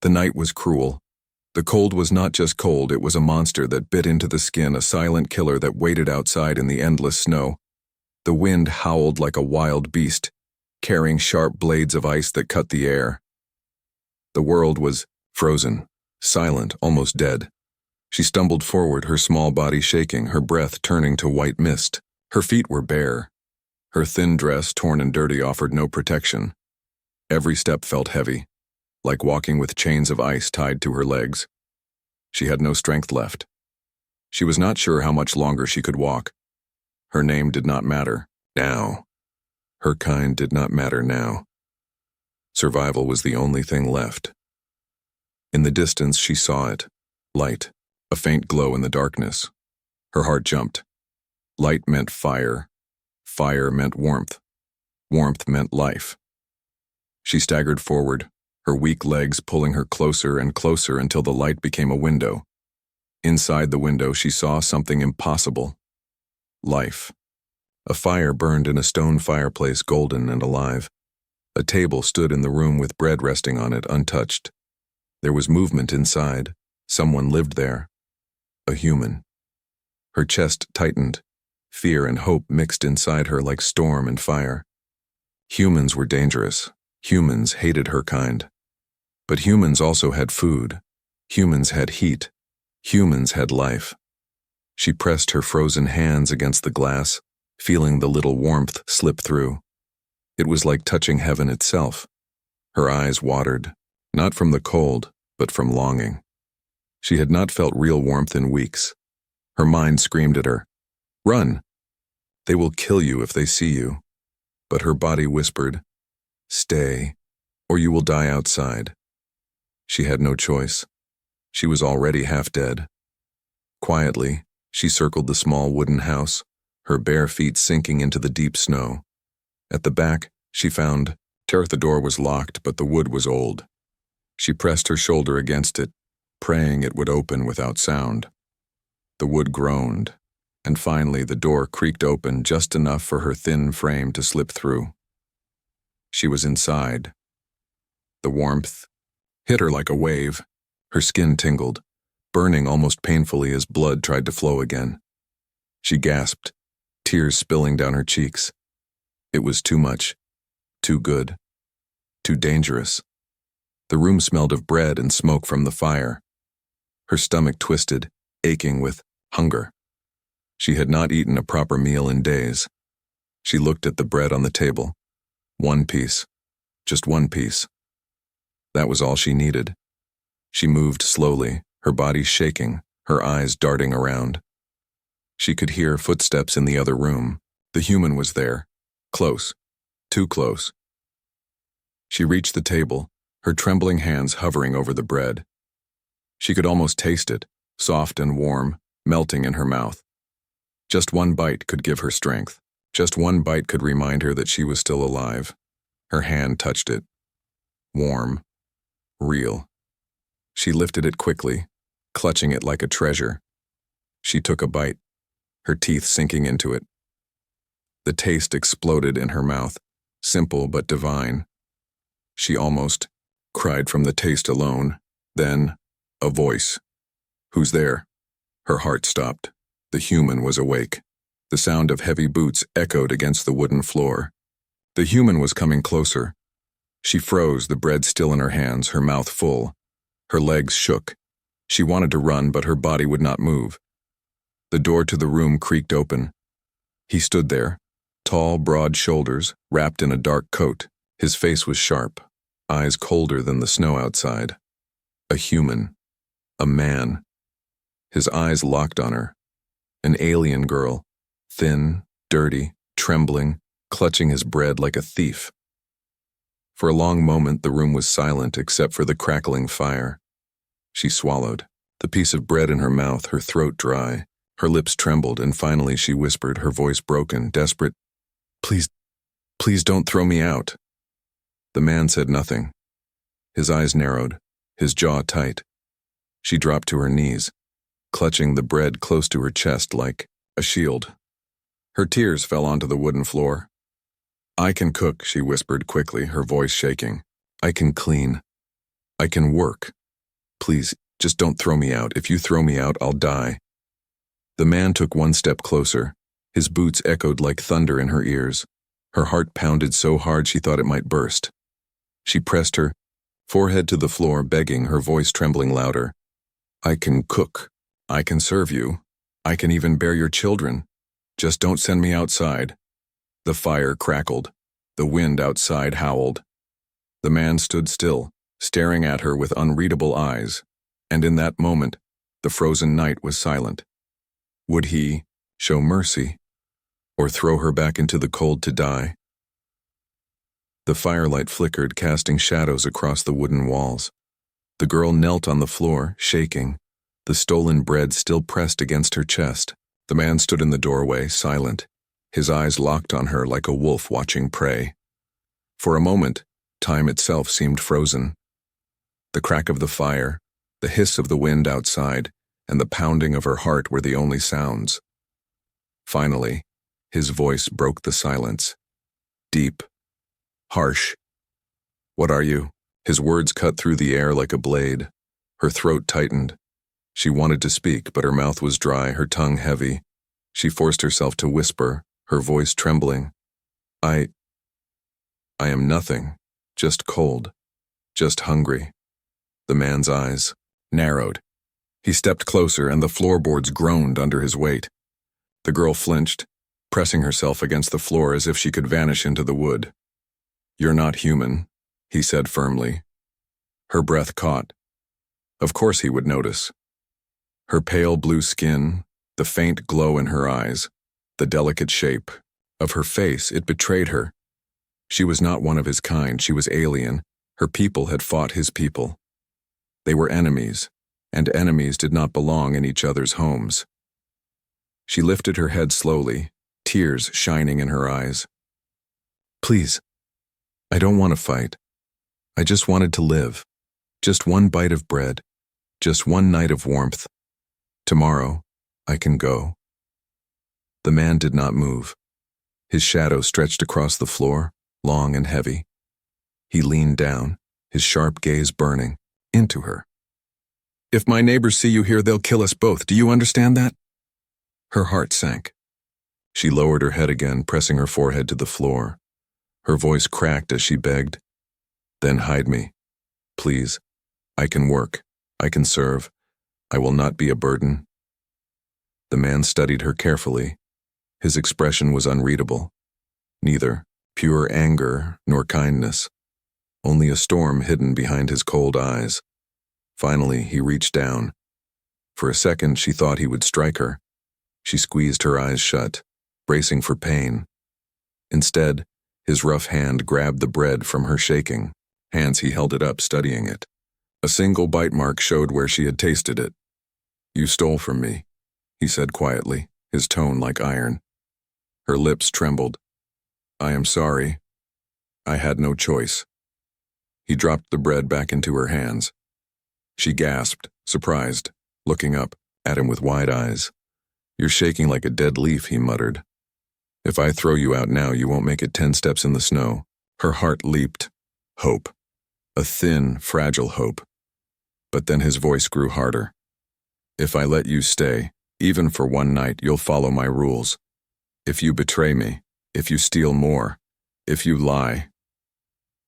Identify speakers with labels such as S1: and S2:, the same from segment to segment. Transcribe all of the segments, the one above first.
S1: The night was cruel. The cold was not just cold, it was a monster that bit into the skin, a silent killer that waited outside in the endless snow. The wind howled like a wild beast, carrying sharp blades of ice that cut the air. The world was frozen, silent, almost dead. She stumbled forward, her small body shaking, her breath turning to white mist. Her feet were bare. Her thin dress, torn and dirty, offered no protection. Every step felt heavy, like walking with chains of ice tied to her legs. She had no strength left. She was not sure how much longer she could walk. Her name did not matter now. Her kind did not matter now. Survival was the only thing left. In the distance, she saw it. Light, a faint glow in the darkness. Her heart jumped. Light meant fire. Fire meant warmth. Warmth meant life. She staggered forward, her weak legs pulling her closer and closer until the light became a window. Inside the window, she saw something impossible. Life. A fire burned in a stone fireplace, golden and alive. A table stood in the room with bread resting on it, untouched. There was movement inside. Someone lived there. A human. Her chest tightened. Fear and hope mixed inside her like storm and fire. Humans were dangerous. Humans hated her kind. But humans also had food. Humans had heat. Humans had life. She pressed her frozen hands against the glass, feeling the little warmth slip through. It was like touching heaven itself. Her eyes watered, not from the cold, but from longing. She had not felt real warmth in weeks. Her mind screamed at her, "Run! They will kill you if they see you." But her body whispered, "Stay, or you will die outside." She had no choice. She was already half dead. Quietly, she circled the small wooden house, her bare feet sinking into the deep snow. At the back, she found the door was locked, but the wood was old. She pressed her shoulder against it, praying it would open without sound. The wood groaned, and finally the door creaked open just enough for her thin frame to slip through. She was inside. The warmth hit her like a wave. Her skin tingled, burning almost painfully as blood tried to flow again. She gasped, tears spilling down her cheeks. It was too much, too good, too dangerous. The room smelled of bread and smoke from the fire. Her stomach twisted, aching with hunger. She had not eaten a proper meal in days. She looked at the bread on the table. One piece, just one piece. That was all she needed. She moved slowly, her body shaking, her eyes darting around. She could hear footsteps in the other room. The human was there, close, too close. She reached the table, her trembling hands hovering over the bread. She could almost taste it, soft and warm, melting in her mouth. Just one bite could give her strength. Just one bite could remind her that she was still alive. Her hand touched it. Warm. Real. She lifted it quickly, clutching it like a treasure. She took a bite, her teeth sinking into it. The taste exploded in her mouth, simple but divine. She almost cried from the taste alone. Then, a voice. "Who's there?" Her heart stopped. The human was awake. The sound of heavy boots echoed against the wooden floor. The human was coming closer. She froze, the bread still in her hands, her mouth full. Her legs shook. She wanted to run, but her body would not move. The door to the room creaked open. He stood there, tall, broad shoulders, wrapped in a dark coat. His face was sharp, eyes colder than the snow outside. A human. A man. His eyes locked on her. An alien girl, thin, dirty, trembling, clutching his bread like a thief. For a long moment, the room was silent except for the crackling fire. She swallowed, the piece of bread in her mouth, her throat dry. Her lips trembled, and finally she whispered, her voice broken, desperate, "Please, please don't throw me out." The man said nothing. His eyes narrowed, his jaw tight. She dropped to her knees, clutching the bread close to her chest like a shield. Her tears fell onto the wooden floor. "I can cook," she whispered quickly, her voice shaking. "I can clean. I can work. Please, just don't throw me out. If you throw me out, I'll die." The man took one step closer. His boots echoed like thunder in her ears. Her heart pounded so hard she thought it might burst. She pressed her forehead to the floor, begging, her voice trembling louder. "I can cook. I can serve you. I can even bear your children. Just don't send me outside." The fire crackled. The wind outside howled. The man stood still, staring at her with unreadable eyes, and in that moment, the frozen night was silent. Would he show mercy, or throw her back into the cold to die? The firelight flickered, casting shadows across the wooden walls. The girl knelt on the floor, shaking, the stolen bread still pressed against her chest. The man stood in the doorway, silent, his eyes locked on her like a wolf watching prey. For a moment, time itself seemed frozen. The crack of the fire, the hiss of the wind outside, and the pounding of her heart were the only sounds. Finally, his voice broke the silence. Deep, harsh. "What are you?" His words cut through the air like a blade. Her throat tightened. She wanted to speak, but her mouth was dry, her tongue heavy. She forced herself to whisper, her voice trembling. I am nothing, just cold, just hungry." The man's eyes narrowed. He stepped closer, and the floorboards groaned under his weight. The girl flinched, pressing herself against the floor as if she could vanish into the wood. "You're not human," he said firmly. Her breath caught. Of course he would notice. Her pale blue skin, the faint glow in her eyes, the delicate shape of her face, it betrayed her. She was not one of his kind, she was alien. Her people had fought his people. They were enemies, and enemies did not belong in each other's homes. She lifted her head slowly, tears shining in her eyes. "Please, I don't want to fight. I just wanted to live. Just one bite of bread. Just one night of warmth. Tomorrow, I can go." The man did not move. His shadow stretched across the floor, long and heavy. He leaned down, his sharp gaze burning, into her. "If my neighbors see you here, they'll kill us both. Do you understand that?" Her heart sank. She lowered her head again, pressing her forehead to the floor. Her voice cracked as she begged, "Then hide me. Please. I can work. I can serve. I will not be a burden." The man studied her carefully. His expression was unreadable. Neither pure anger nor kindness. Only a storm hidden behind his cold eyes. Finally, he reached down. For a second, she thought he would strike her. She squeezed her eyes shut, bracing for pain. Instead, his rough hand grabbed the bread from her shaking hands. He held it up, studying it. A single bite mark showed where she had tasted it. "You stole from me," he said quietly, his tone like iron. Her lips trembled. "I am sorry. I had no choice." He dropped the bread back into her hands. She gasped, surprised, looking up at him with wide eyes. "You're shaking like a dead leaf," he muttered. "If I throw you out now, you won't make it 10 steps in the snow." Her heart leaped. Hope. A thin, fragile hope. But then his voice grew harder. "If I let you stay, even for one night, you'll follow my rules. If you betray me, if you steal more, if you lie."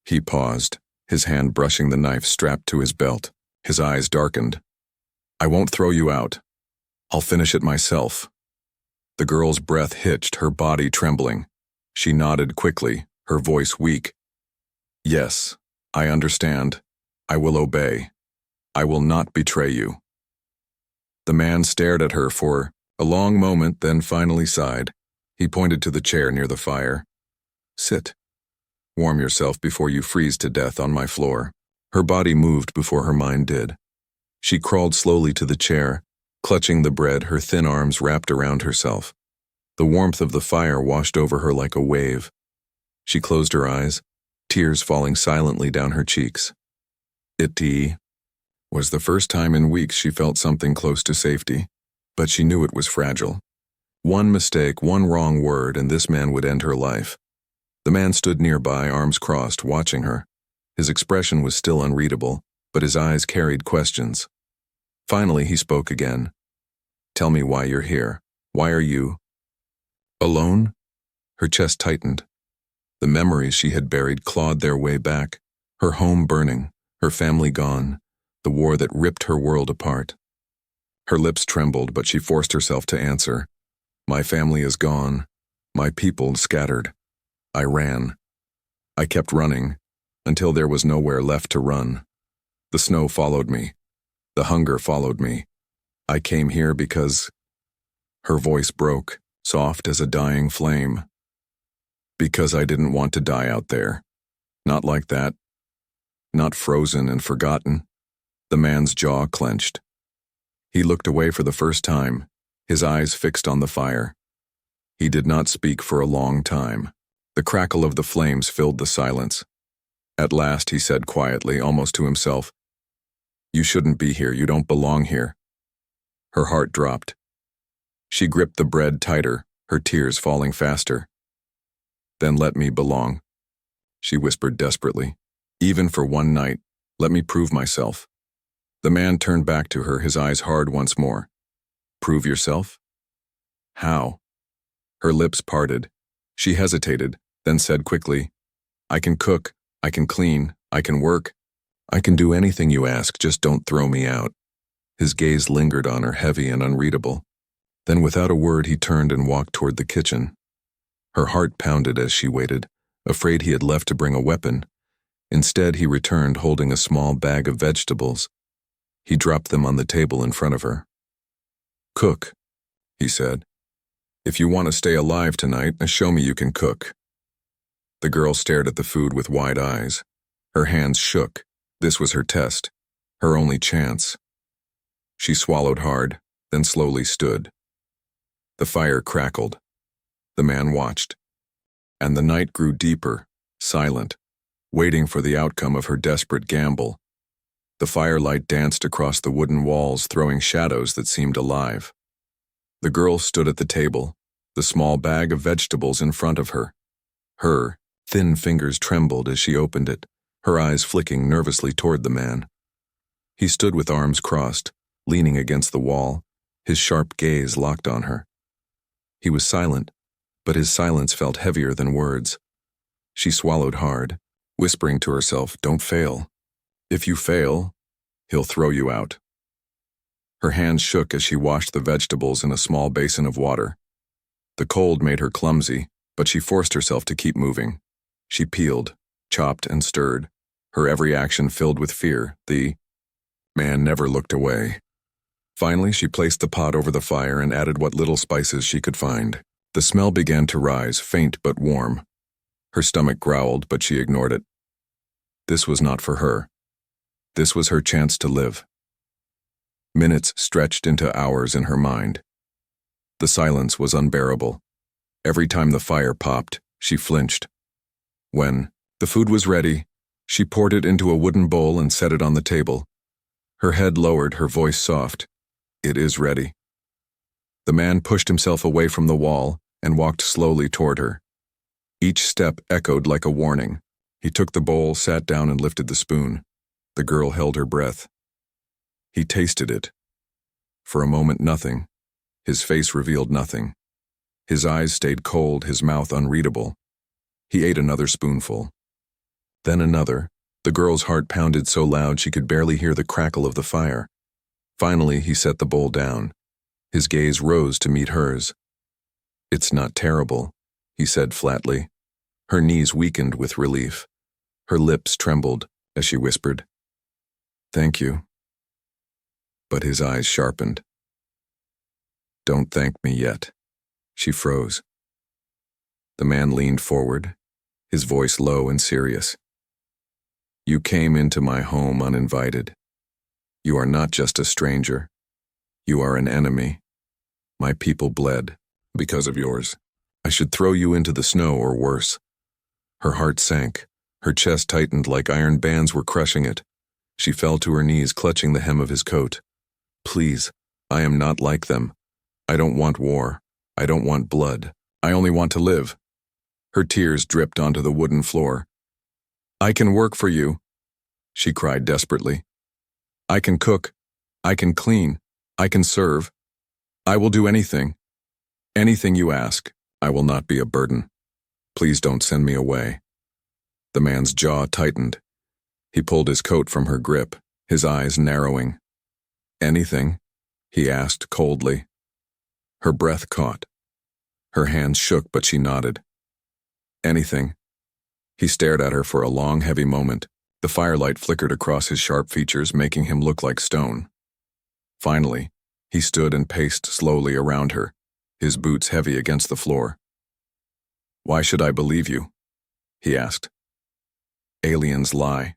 S1: He paused, his hand brushing the knife strapped to his belt. His eyes darkened. "I won't throw you out. I'll finish it myself." The girl's breath hitched, her body trembling. She nodded quickly, her voice weak. "Yes, I understand. I will obey. I will not betray you." The man stared at her for a long moment, then finally sighed. He pointed to the chair near the fire. "Sit. Warm yourself before you freeze to death on my floor." Her body moved before her mind did. She crawled slowly to the chair, clutching the bread, her thin arms wrapped around herself. The warmth of the fire washed over her like a wave. She closed her eyes, tears falling silently down her cheeks. It was the first time in weeks she felt something close to safety, but she knew it was fragile. One mistake, one wrong word, and this man would end her life. The man stood nearby, arms crossed, watching her. His expression was still unreadable, but his eyes carried questions. Finally, he spoke again. "Tell me why you're here. Why are you alone?" Her chest tightened. The memories she had buried clawed their way back. Her home burning, her family gone, the war that ripped her world apart. Her lips trembled, but she forced herself to answer. "My family is gone. My people scattered. I ran. I kept running, until there was nowhere left to run. The snow followed me. The hunger followed me. I came here because—" Her voice broke, soft as a dying flame. "Because I didn't want to die out there. Not like that. Not frozen and forgotten." The man's jaw clenched. He looked away for the first time, his eyes fixed on the fire. He did not speak for a long time. The crackle of the flames filled the silence. At last he said quietly, almost to himself, "You shouldn't be here. You don't belong here." Her heart dropped. She gripped the bread tighter, her tears falling faster. "Then let me belong," she whispered desperately. "Even for one night, let me prove myself." The man turned back to her, his eyes hard once more. "Prove yourself? How?" Her lips parted. She hesitated, then said quickly, "I can cook, I can clean, I can work. I can do anything you ask, just don't throw me out." His gaze lingered on her, heavy and unreadable. Then without a word he turned and walked toward the kitchen. Her heart pounded as she waited, afraid he had left to bring a weapon. Instead he returned holding a small bag of vegetables. He dropped them on the table in front of her. "Cook," he said. "If you want to stay alive tonight, show me you can cook." The girl stared at the food with wide eyes. Her hands shook. This was her test, her only chance. She swallowed hard, then slowly stood. The fire crackled. The man watched. And the night grew deeper, silent, waiting for the outcome of her desperate gamble. The firelight danced across the wooden walls, throwing shadows that seemed alive. The girl stood at the table, the small bag of vegetables in front of her. Her thin fingers trembled as she opened it, her eyes flicking nervously toward the man. He stood with arms crossed, leaning against the wall, his sharp gaze locked on her. He was silent, but his silence felt heavier than words. She swallowed hard, whispering to herself, "Don't fail. If you fail, he'll throw you out." Her hands shook as she washed the vegetables in a small basin of water. The cold made her clumsy, but she forced herself to keep moving. She peeled, chopped, and stirred, her every action filled with fear. The man never looked away. Finally, she placed the pot over the fire and added what little spices she could find. The smell began to rise, faint but warm. Her stomach growled, but she ignored it. This was not for her. This was her chance to live. Minutes stretched into hours in her mind. The silence was unbearable. Every time the fire popped, she flinched. When the food was ready, she poured it into a wooden bowl and set it on the table. Her head lowered, her voice soft. "It is ready." The man pushed himself away from the wall and walked slowly toward her. Each step echoed like a warning. He took the bowl, sat down, and lifted the spoon. The girl held her breath. He tasted it. For a moment, nothing. His face revealed nothing. His eyes stayed cold, his mouth unreadable. He ate another spoonful. Then another. The girl's heart pounded so loud she could barely hear the crackle of the fire. Finally, he set the bowl down. His gaze rose to meet hers. "It's not terrible," he said flatly. Her knees weakened with relief. Her lips trembled as she whispered, "Thank you." But his eyes sharpened. "Don't thank me yet." She froze. The man leaned forward, his voice low and serious. "You came into my home uninvited. You are not just a stranger. You are an enemy. My people bled because of yours. I should throw you into the snow or worse." Her heart sank. Her chest tightened like iron bands were crushing it. She fell to her knees, clutching the hem of his coat. "Please, I am not like them. I don't want war. I don't want blood. I only want to live." Her tears dripped onto the wooden floor. "I can work for you," she cried desperately. I can cook. I can clean. I can serve. I will do anything. Anything you ask. I will not be a burden. Please don't send me away." The man's jaw tightened. He pulled his coat from her grip, his eyes narrowing. "Anything?" he asked coldly. Her breath caught. Her hands shook, but she nodded. "Anything." He stared at her for a long, heavy moment. The firelight flickered across his sharp features, making him look like stone. Finally, he stood and paced slowly around her, his boots heavy against the floor. "Why should I believe you?" he asked. "Aliens lie.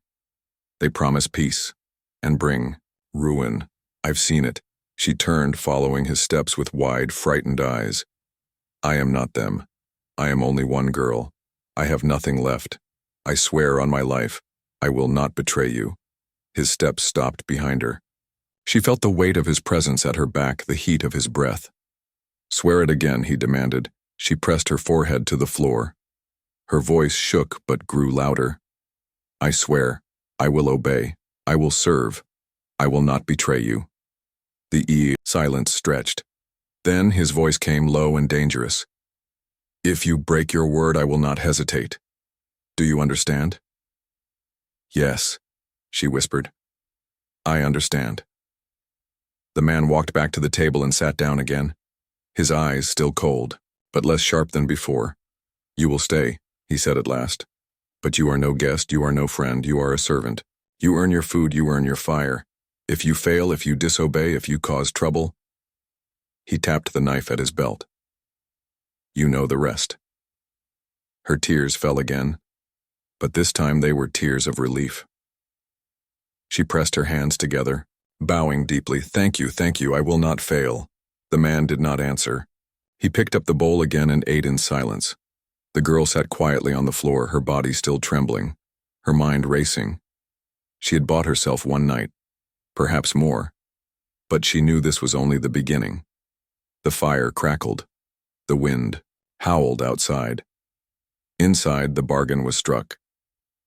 S1: They promise peace and bring ruin. I've seen it." She turned, following his steps with wide, frightened eyes. "I am not them. I am only one girl. I have nothing left. I swear on my life, I will not betray you." His steps stopped behind her. She felt the weight of his presence at her back, the heat of his breath. "Swear it again," he demanded. She pressed her forehead to the floor. Her voice shook but grew louder. "I swear, I will obey. I will serve. I will not betray you." The silence stretched. Then his voice came low and dangerous. "If you break your word, I will not hesitate. Do you understand?" "Yes," she whispered. "I understand." The man walked back to the table and sat down again, his eyes still cold, but less sharp than before. "You will stay," he said at last. "But you are no guest, you are no friend, you are a servant. You earn your food, you earn your fire. If you fail, if you disobey, if you cause trouble—" He tapped the knife at his belt. "You know the rest." Her tears fell again, but this time they were tears of relief. She pressed her hands together, bowing deeply. Thank you, I will not fail." The man did not answer. He picked up the bowl again and ate in silence. The girl sat quietly on the floor, her body still trembling, her mind racing. She had bought herself one night, perhaps more, but she knew this was only the beginning. The fire crackled. The wind howled outside. Inside, the bargain was struck.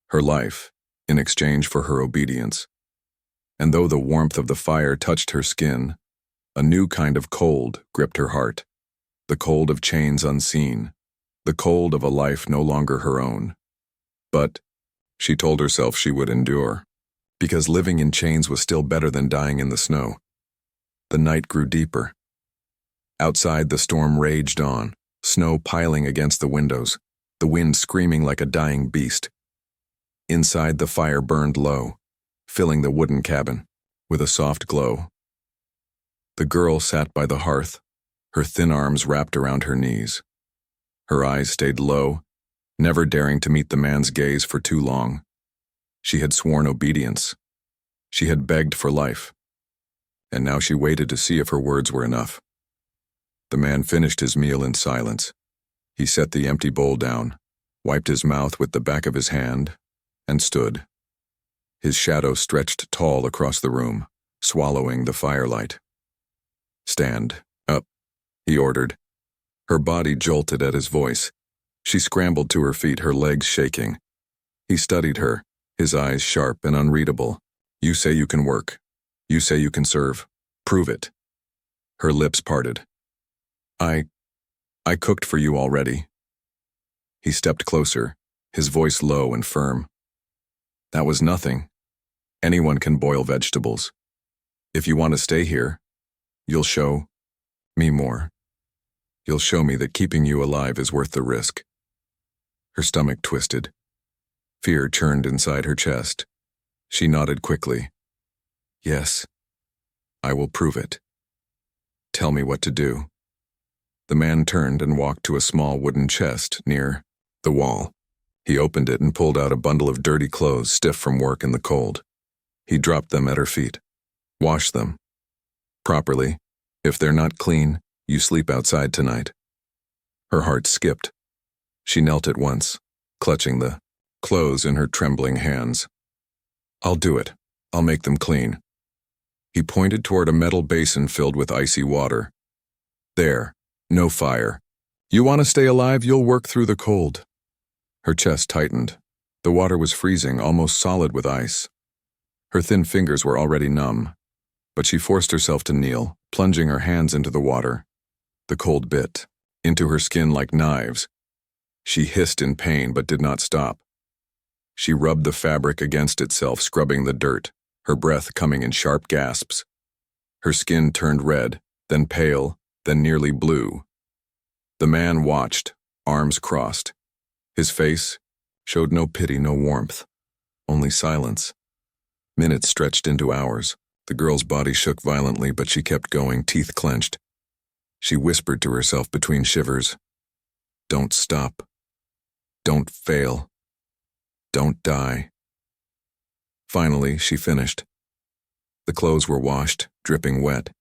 S1: Her life, in exchange for her obedience. And though the warmth of the fire touched her skin, a new kind of cold gripped her heart. The cold of chains unseen. The cold of a life no longer her own. But she told herself she would endure, because living in chains was still better than dying in the snow. The night grew deeper. Outside, the storm raged on, snow piling against the windows, the wind screaming like a dying beast. Inside, the fire burned low, filling the wooden cabin with a soft glow. The girl sat by the hearth, her thin arms wrapped around her knees. Her eyes stayed low, never daring to meet the man's gaze for too long. She had sworn obedience. She had begged for life. And now she waited to see if her words were enough. The man finished his meal in silence. He set the empty bowl down, wiped his mouth with the back of his hand, and stood. His shadow stretched tall across the room, swallowing the firelight. "Stand up," he ordered. Her body jolted at his voice. She scrambled to her feet, her legs shaking. He studied her, his eyes sharp and unreadable. "You say you can work. You say you can serve. Prove it." Her lips parted. I cooked for you already." He stepped closer, his voice low and firm. "That was nothing. Anyone can boil vegetables. If you want to stay here, you'll show me more. You'll show me that keeping you alive is worth the risk." Her stomach twisted. Fear churned inside her chest. She nodded quickly. "Yes, I will prove it. Tell me what to do." The man turned and walked to a small wooden chest near the wall. He opened it and pulled out a bundle of dirty clothes, stiff from work in the cold. He dropped them at her feet. "Wash them. Properly. If they're not clean, you sleep outside tonight." Her heart skipped. She knelt at once, clutching the clothes in her trembling hands. "I'll do it. I'll make them clean." He pointed toward a metal basin filled with icy water. "There. No fire. You want to stay alive, you'll work through the cold." Her chest tightened. The water was freezing, almost solid with ice. Her thin fingers were already numb, but she forced herself to kneel, plunging her hands into the water. The cold bit into her skin like knives. She hissed in pain but did not stop. She rubbed the fabric against itself, scrubbing the dirt, her breath coming in sharp gasps. Her skin turned red, then pale, then nearly blue. The man watched, arms crossed. His face showed no pity, no warmth, only silence. Minutes stretched into hours. The girl's body shook violently, but she kept going, teeth clenched. She whispered to herself between shivers, "Don't stop. Don't fail. Don't die." Finally, she finished. The clothes were washed, dripping wet.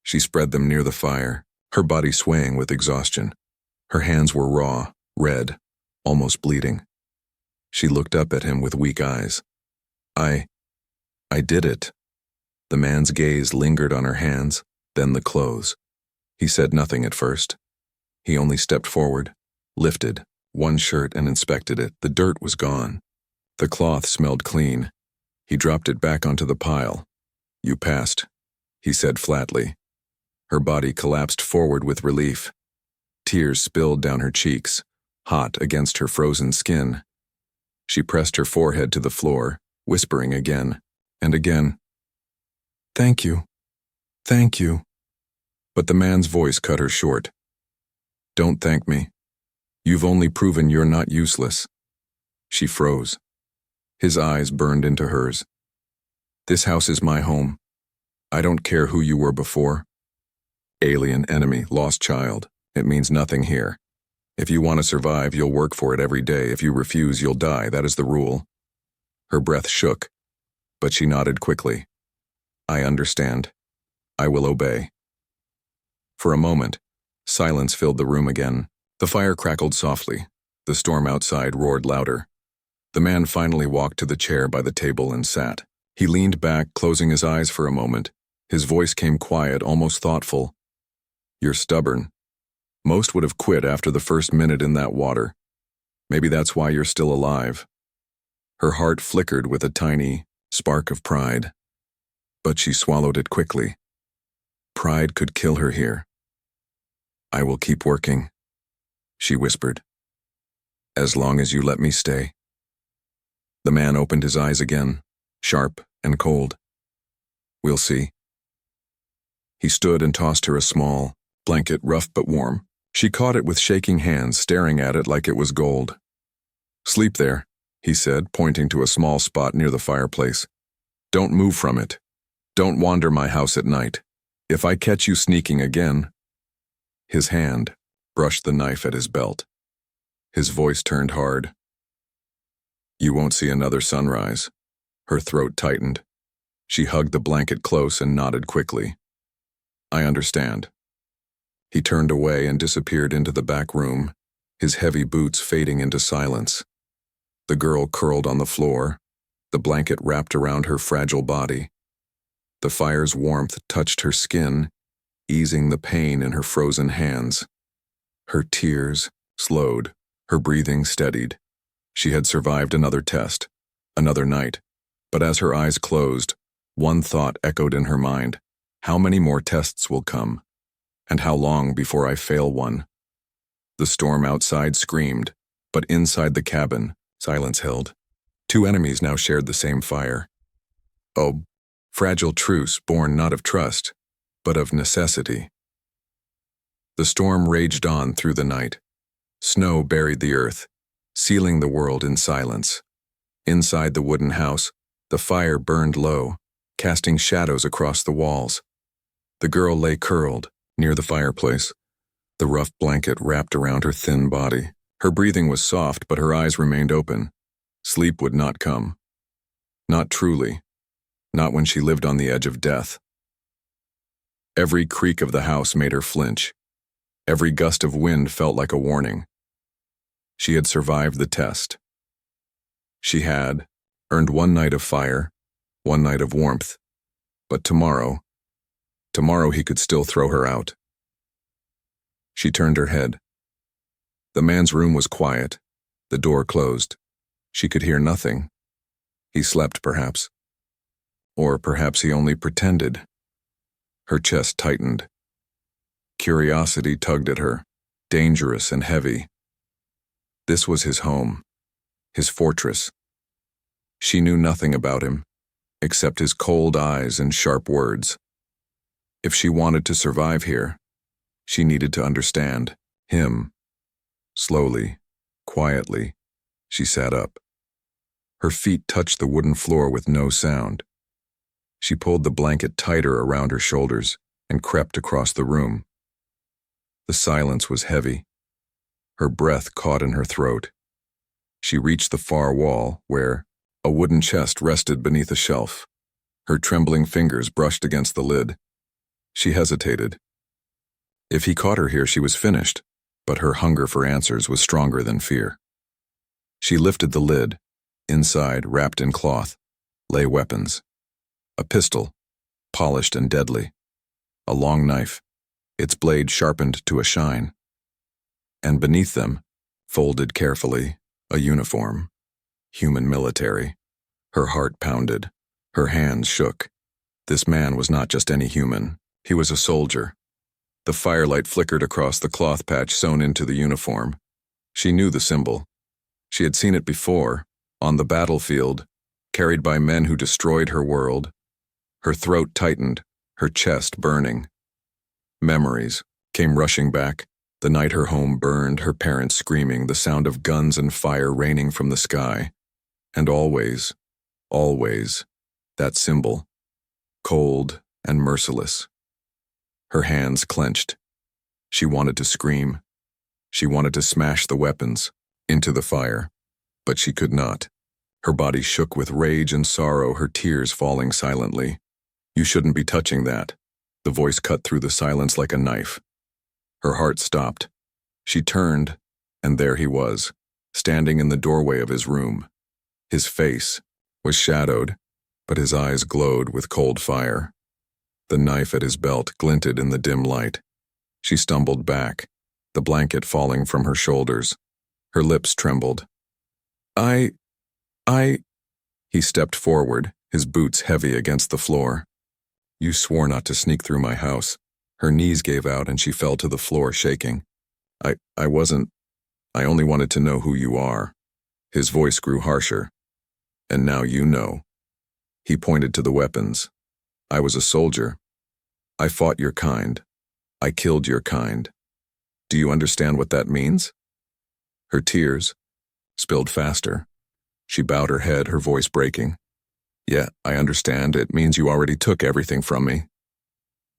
S1: She spread them near the fire, her body swaying with exhaustion. Her hands were raw, red, almost bleeding. She looked up at him with weak eyes. I did it." The man's gaze lingered on her hands, then the clothes. He said nothing at first. He only stepped forward, lifted one shirt and inspected it. The dirt was gone. The cloth smelled clean. He dropped it back onto the pile. "You passed," he said flatly. Her body collapsed forward with relief. Tears spilled down her cheeks, hot against her frozen skin. She pressed her forehead to the floor, whispering again and again, "Thank you. Thank you." But the man's voice cut her short. "Don't thank me. You've only proven you're not useless." She froze. His eyes burned into hers. "This house is my home. I don't care who you were before. Alien, enemy, lost child. It means nothing here. If you want to survive, you'll work for it every day. If you refuse, you'll die. That is the rule." Her breath shook, but she nodded quickly. "I understand. I will obey." For a moment, silence filled the room again. The fire crackled softly. The storm outside roared louder. The man finally walked to the chair by the table and sat. He leaned back, closing his eyes for a moment. His voice came quiet, almost thoughtful. "You're stubborn. Most would have quit after the first minute in that water. Maybe that's why you're still alive." Her heart flickered with a tiny spark of pride, but she swallowed it quickly. Pride could kill her here. "I will keep working," she whispered. "As long as you let me stay." The man opened his eyes again, sharp and cold. "We'll see." He stood and tossed her a small blanket, rough but warm. She caught it with shaking hands, staring at it like it was gold. "Sleep there," he said, pointing to a small spot near the fireplace. "Don't move from it. Don't wander my house at night. If I catch you sneaking again—" His hand brushed the knife at his belt. His voice turned hard. "You won't see another sunrise." Her throat tightened. She hugged the blanket close and nodded quickly. "I understand." He turned away and disappeared into the back room, his heavy boots fading into silence. The girl curled on the floor, the blanket wrapped around her fragile body. The fire's warmth touched her skin, easing the pain in her frozen hands. Her tears slowed, her breathing steadied. She had survived another test, another night, but as her eyes closed, one thought echoed in her mind. How many more tests will come? And how long before I fail one? The storm outside screamed, but inside the cabin, silence held. Two enemies now shared the same fire. Oh, fragile truce born not of trust, but of necessity. The storm raged on through the night. Snow buried the earth, sealing the world in silence. Inside the wooden house, the fire burned low, casting shadows across the walls. The girl lay curled near the fireplace, the rough blanket wrapped around her thin body. Her breathing was soft, but her eyes remained open. Sleep would not come. Not truly. Not when she lived on the edge of death. Every creak of the house made her flinch. Every gust of wind felt like a warning. She had survived the test. She had earned one night of fire, one night of warmth. But tomorrow he could still throw her out. She turned her head. The man's room was quiet, the door closed. She could hear nothing. He slept, perhaps. Or perhaps he only pretended. Her chest tightened. Curiosity tugged at her, dangerous and heavy. This was his home, his fortress. She knew nothing about him, except his cold eyes and sharp words. If she wanted to survive here, she needed to understand him. Slowly, quietly, she sat up. Her feet touched the wooden floor with no sound. She pulled the blanket tighter around her shoulders and crept across the room. The silence was heavy. Her breath caught in her throat. She reached the far wall where a wooden chest rested beneath a shelf. Her trembling fingers brushed against the lid. She hesitated. If he caught her here, she was finished, but her hunger for answers was stronger than fear. She lifted the lid. Inside, wrapped in cloth, lay weapons. A pistol, polished and deadly. A long knife, its blade sharpened to a shine. And beneath them, folded carefully, a uniform. Human military. Her heart pounded. Her hands shook. This man was not just any human. He was a soldier. The firelight flickered across the cloth patch sewn into the uniform. She knew the symbol. She had seen it before, on the battlefield, carried by men who destroyed her world. Her throat tightened, her chest burning. Memories came rushing back. The night her home burned, her parents screaming, the sound of guns and fire raining from the sky. And always, always, that symbol, cold and merciless. Her hands clenched. She wanted to scream. She wanted to smash the weapons into the fire, but she could not. Her body shook with rage and sorrow, her tears falling silently. You shouldn't be touching that. The voice cut through the silence like a knife. Her heart stopped. She turned, and there he was, standing in the doorway of his room. His face was shadowed, but his eyes glowed with cold fire. The knife at his belt glinted in the dim light. She stumbled back, the blanket falling from her shoulders. Her lips trembled. He stepped forward, his boots heavy against the floor. You swore not to sneak through my house. Her knees gave out and she fell to the floor shaking. I only wanted to know who you are. His voice grew harsher. And now you know. He pointed to the weapons. I was a soldier. I fought your kind. I killed your kind. Do you understand what that means? Her tears spilled faster. She bowed her head, her voice breaking. Yeah, I understand. It means you already took everything from me.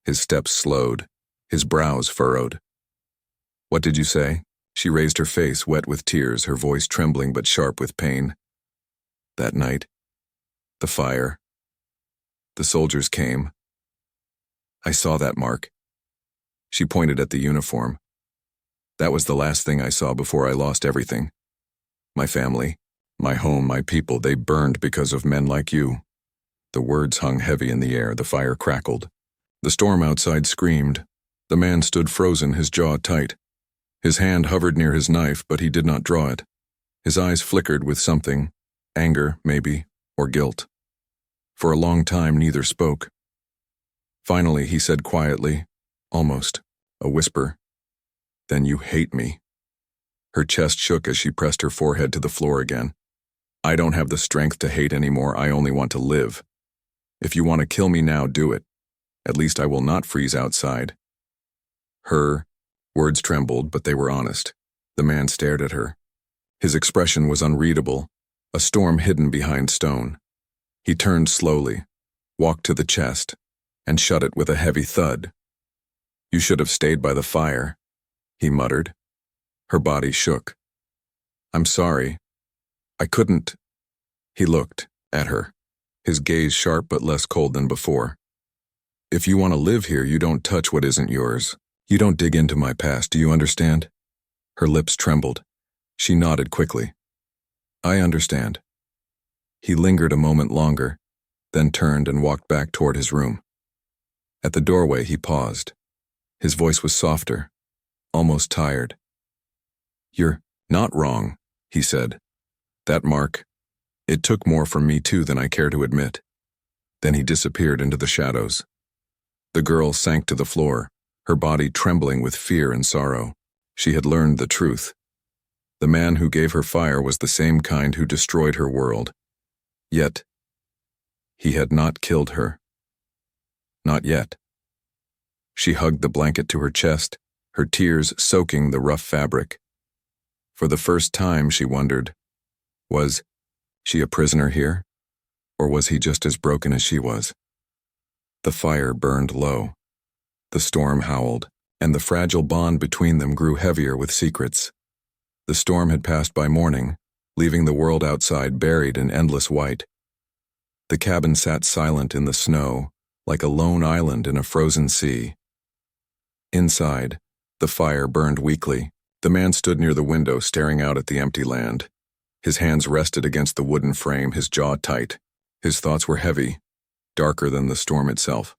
S1: His steps slowed, his brows furrowed. What did you say? She raised her face, wet with tears, her voice trembling but sharp with pain. That night, the fire, the soldiers came. I saw that mark. She pointed at the uniform. That was the last thing I saw before I lost everything. My family, my home, my people, they burned because of men like you. The words hung heavy in the air, the fire crackled. The storm outside screamed. The man stood frozen, his jaw tight. His hand hovered near his knife, but he did not draw it. His eyes flickered with something, anger, maybe, or guilt. For a long time, neither spoke. Finally, he said quietly, almost a whisper, "Then you hate me." Her chest shook as she pressed her forehead to the floor again. I don't have the strength to hate anymore. I only want to live. If you want to kill me now, do it. At least I will not freeze outside. Her words trembled, but they were honest. The man stared at her. His expression was unreadable, a storm hidden behind stone. He turned slowly, walked to the chest, and shut it with a heavy thud. You should have stayed by the fire, he muttered. Her body shook. I'm sorry. I couldn't. He looked at her, his gaze sharp but less cold than before. If you want to live here, you don't touch what isn't yours. You don't dig into my past, do you understand? Her lips trembled. She nodded quickly. I understand. He lingered a moment longer, then turned and walked back toward his room. At the doorway, he paused. His voice was softer, almost tired. You're not wrong, he said. That mark, it took more from me too than I care to admit. Then he disappeared into the shadows. The girl sank to the floor, her body trembling with fear and sorrow. She had learned the truth. The man who gave her fire was the same kind who destroyed her world. Yet, he had not killed her. Not yet. She hugged the blanket to her chest, her tears soaking the rough fabric. For the first time, she wondered, was she a prisoner here? Or was he just as broken as she was? The fire burned low. The storm howled, and the fragile bond between them grew heavier with secrets. The storm had passed by morning, leaving the world outside buried in endless white. The cabin sat silent in the snow, like a lone island in a frozen sea. Inside, the fire burned weakly. The man stood near the window, staring out at the empty land. His hands rested against the wooden frame, his jaw tight. His thoughts were heavy, darker than the storm itself.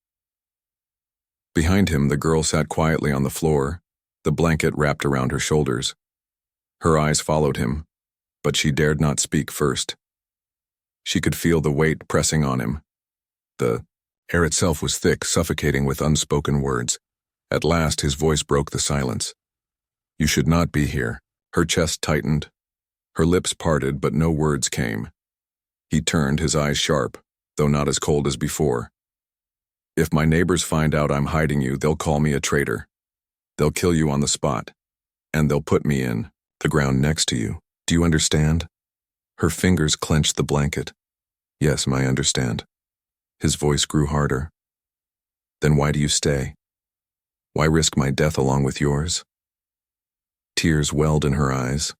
S1: Behind him, the girl sat quietly on the floor, the blanket wrapped around her shoulders. Her eyes followed him, but she dared not speak first. She could feel the weight pressing on him. The air itself was thick, suffocating with unspoken words. At last, his voice broke the silence. "You should not be here." Her chest tightened. Her lips parted, but no words came. He turned, his eyes sharp, though not as cold as before. "If my neighbors find out I'm hiding you, they'll call me a traitor. They'll kill you on the spot, and they'll put me in the ground next to you. Do you understand?" Her fingers clenched the blanket. "Yes, I understand." His voice grew harder. "Then why do you stay? Why risk my death along with yours?" Tears welled in her eyes.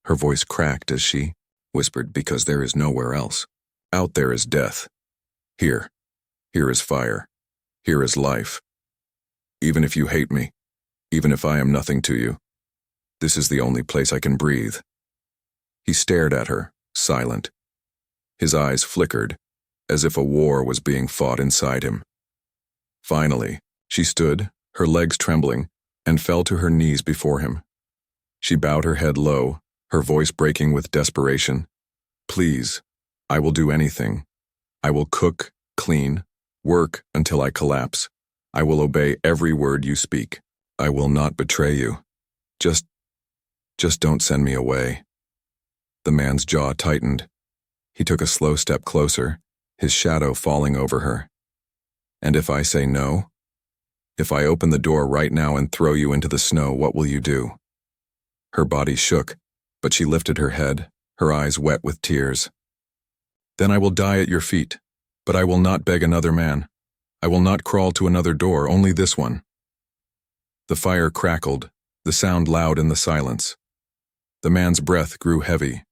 S1: Her voice cracked as she whispered, "Because there is nowhere else. Out there is death. Here is fire. Here is life. Even if you hate me, even if I am nothing to you, this is the only place I can breathe." He stared at her, silent. His eyes flickered, as if a war was being fought inside him. Finally, she stood, her legs trembling, and fell to her knees before him. She bowed her head low, her voice breaking with desperation. "Please, I will do anything. I will cook, clean, work until I collapse. I will obey every word you speak. I will not betray you. Just don't send me away." The man's jaw tightened. He took a slow step closer, his shadow falling over her. "And if I say no? If I open the door right now and throw you into the snow, what will you do?" Her body shook, but she lifted her head, her eyes wet with tears. "Then I will die at your feet, but I will not beg another man. I will not crawl to another door, only this one." The fire crackled, the sound loud in the silence. The man's breath grew heavy.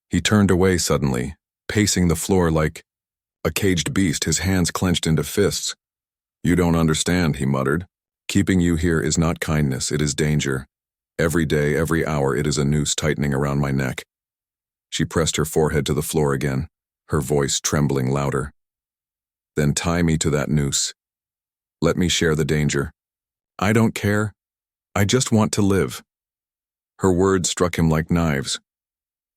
S1: He turned away suddenly, pacing the floor like a caged beast, his hands clenched into fists. "You don't understand," he muttered. "Keeping you here is not kindness, it is danger. Every day, every hour, it is a noose tightening around my neck." She pressed her forehead to the floor again, her voice trembling louder. "Then tie me to that noose. Let me share the danger. I don't care. I just want to live." Her words struck him like knives.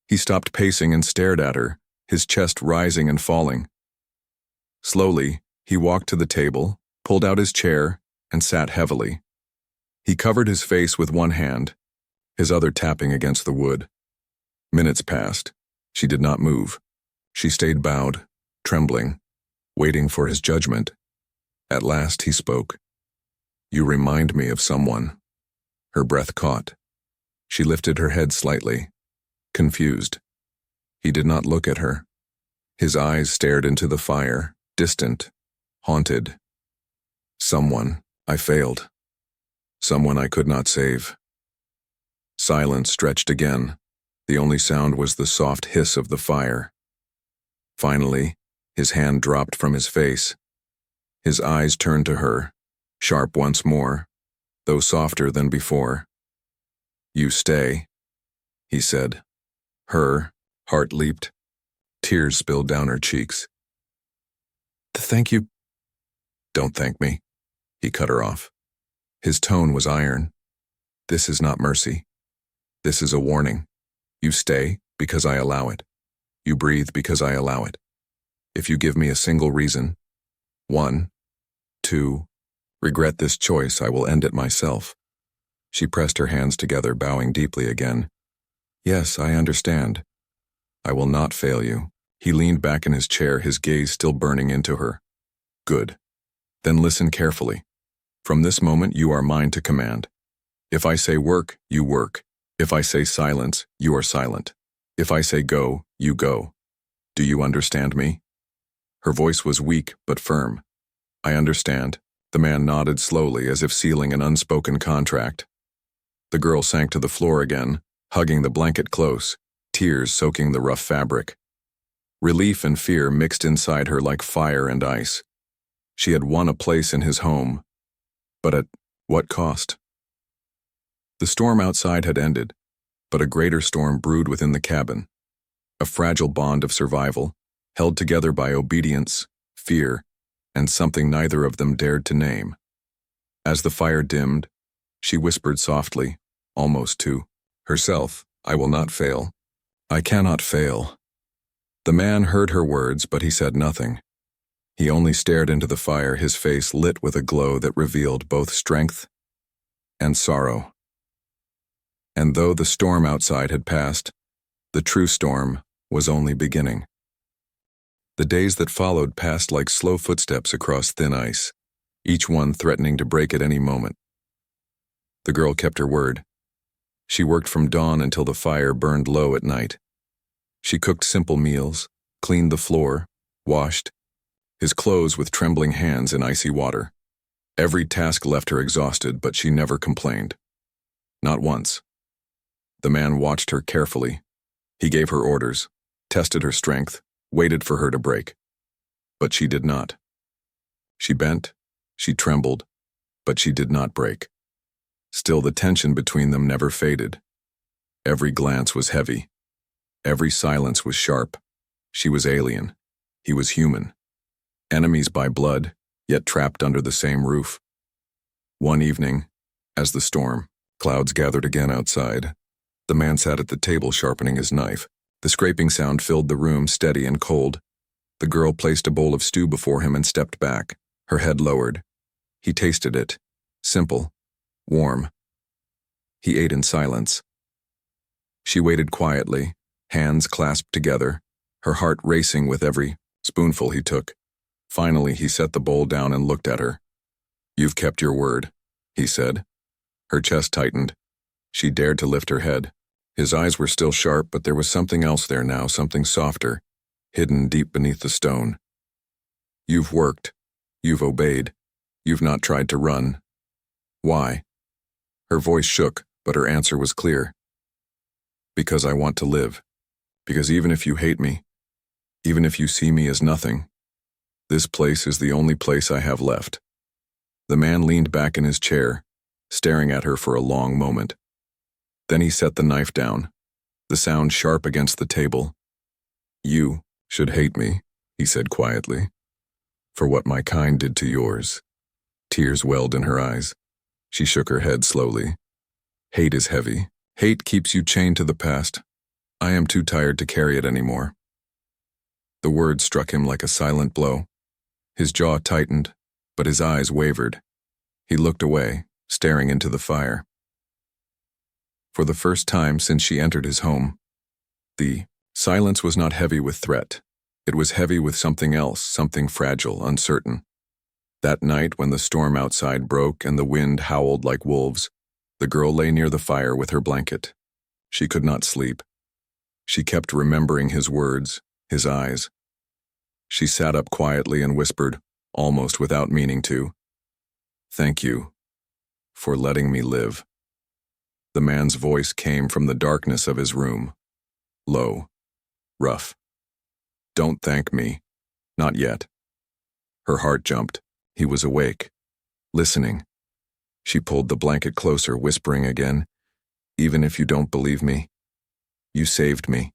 S1: He stopped pacing and stared at her, his chest rising and falling. Slowly, he walked to the table, pulled out his chair, and sat heavily. He covered his face with one hand, his other tapping against the wood. Minutes passed. She did not move. She stayed bowed, trembling, waiting for his judgment. At last he spoke. "You remind me of someone." Her breath caught. She lifted her head slightly, confused. He did not look at her. His eyes stared into the fire, distant, haunted. "Someone, I failed. Someone I could not save." Silence stretched again. The only sound was the soft hiss of the fire. Finally, his hand dropped from his face. His eyes turned to her, sharp once more, though softer than before. "You stay," he said. Her heart leaped. Tears spilled down her cheeks. "Thank you." "Don't thank me," he cut her off. His tone was iron. "This is not mercy. This is a warning. You stay because I allow it. You breathe because I allow it. If you give me a single reason, 1, 2, regret this choice, I will end it myself. She pressed her hands together, bowing deeply again. Yes, I understand. I will not fail you. He leaned back in his chair, his gaze still burning into her. Good. Then listen carefully. From this moment, you are mine to command. If I say work, you work. If I say silence, you are silent. If I say go, you go. Do you understand me? Her voice was weak but firm. I understand. The man nodded slowly, as if sealing an unspoken contract. The girl sank to the floor again, hugging the blanket close, tears soaking the rough fabric. Relief and fear mixed inside her like fire and ice. She had won a place in his home, but at what cost? The storm outside had ended, but a greater storm brewed within the cabin. A fragile bond of survival, held together by obedience, fear, and something neither of them dared to name. As the fire dimmed, she whispered softly, almost to herself, I will not fail. I cannot fail. The man heard her words, but he said nothing. He only stared into the fire, his face lit with a glow that revealed both strength and sorrow. And though the storm outside had passed, the true storm was only beginning. The days that followed passed like slow footsteps across thin ice, each one threatening to break at any moment. The girl kept her word. She worked from dawn until the fire burned low at night. She cooked simple meals, cleaned the floor, washed his clothes with trembling hands in icy water. Every task left her exhausted, but she never complained. Not once. The man watched her carefully. He gave her orders, tested her strength, waited for her to break. But she did not. She bent, she trembled, but she did not break. Still, the tension between them never faded. Every glance was heavy. Every silence was sharp. She was alien. He was human. Enemies by blood, yet trapped under the same roof. One evening, as the storm clouds gathered again outside, the man sat at the table sharpening his knife. The scraping sound filled the room, steady and cold. The girl placed a bowl of stew before him and stepped back, her head lowered. He tasted it. Simple. Warm. He ate in silence. She waited quietly, hands clasped together, her heart racing with every spoonful he took. Finally, he set the bowl down and looked at her. You've kept your word, he said. Her chest tightened. She dared to lift her head. His eyes were still sharp, but there was something else there now, something softer, hidden deep beneath the stone. You've worked. You've obeyed. You've not tried to run. Why? Her voice shook, but her answer was clear. Because I want to live. Because even if you hate me, even if you see me as nothing, this place is the only place I have left. The man leaned back in his chair, staring at her for a long moment. Then he set the knife down, the sound sharp against the table. You should hate me, he said quietly, for what my kind did to yours. Tears welled in her eyes. She shook her head slowly. Hate is heavy. Hate keeps you chained to the past. I am too tired to carry it anymore. The words struck him like a silent blow. His jaw tightened, but his eyes wavered. He looked away, staring into the fire. For the first time since she entered his home, the silence was not heavy with threat. It was heavy with something else, something fragile, uncertain. That night, when the storm outside broke and the wind howled like wolves, the girl lay near the fire with her blanket. She could not sleep. She kept remembering his words, his eyes. She sat up quietly and whispered, almost without meaning to, Thank you for letting me live. The man's voice came from the darkness of his room. Low. Rough. Don't thank me. Not yet. Her heart jumped. He was awake. Listening. She pulled the blanket closer, whispering again, Even if you don't believe me, you saved me.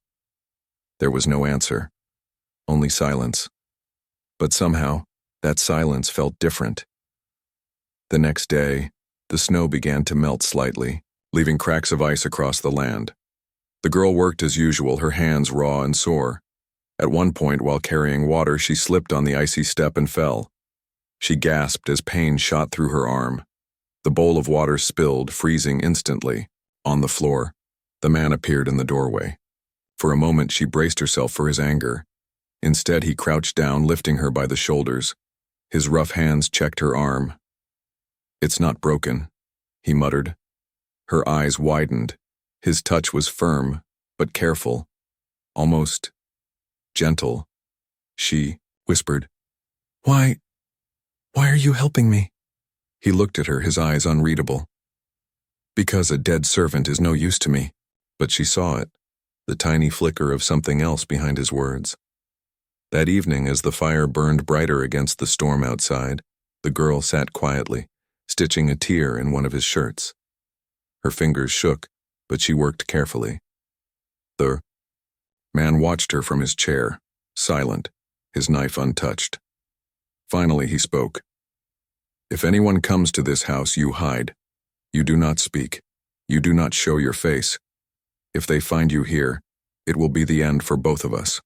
S1: There was no answer. Only silence. But somehow, that silence felt different. The next day, the snow began to melt slightly, leaving cracks of ice across the land. The girl worked as usual, her hands raw and sore. At one point, while carrying water, she slipped on the icy step and fell. She gasped as pain shot through her arm. The bowl of water spilled, freezing instantly. On the floor, the man appeared in the doorway. For a moment, she braced herself for his anger. Instead, he crouched down, lifting her by the shoulders. His rough hands checked her arm. "It's not broken," he muttered. Her eyes widened. His touch was firm, but careful, almost gentle. She whispered, Why are you helping me?" He looked at her, his eyes unreadable. "Because a dead servant is no use to me." But she saw it, the tiny flicker of something else behind his words. That evening, as the fire burned brighter against the storm outside, the girl sat quietly, stitching a tear in one of his shirts. Her fingers shook, but she worked carefully. The man watched her from his chair, silent, his knife untouched. Finally he spoke. "If anyone comes to this house, you hide. You do not speak. You do not show your face. If they find you here, it will be the end for both of us."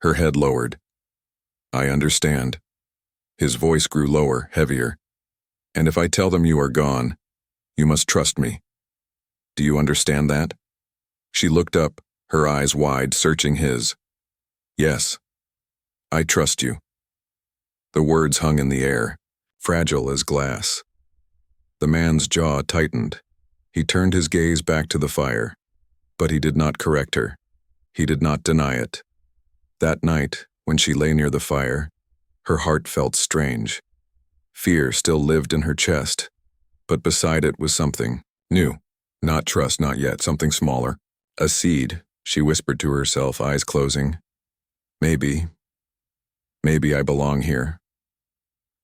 S1: Her head lowered. "I understand." His voice grew lower, heavier. "And if I tell them you are gone, you must trust me. Do you understand that?" She looked up, her eyes wide, searching his. "Yes, I trust you." The words hung in the air, fragile as glass. The man's jaw tightened. He turned his gaze back to the fire. But he did not correct her. He did not deny it. That night, when she lay near the fire, her heart felt strange. Fear still lived in her chest, but beside it was something new. Not trust, not yet, something smaller. A seed, she whispered to herself, eyes closing. Maybe I belong here."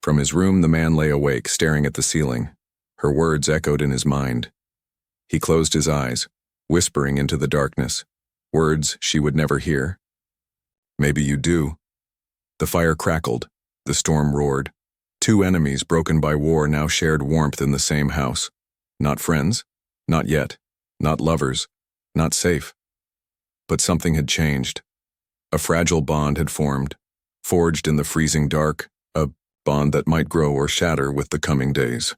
S1: From his room, the man lay awake, staring at the ceiling. Her words echoed in his mind. He closed his eyes, whispering into the darkness, words she would never hear. "Maybe you do." The fire crackled, the storm roared. Two enemies broken by war now shared warmth in the same house. Not friends, not yet, not lovers, not safe. But something had changed. A fragile bond had formed, forged in the freezing dark, a bond that might grow or shatter with the coming days.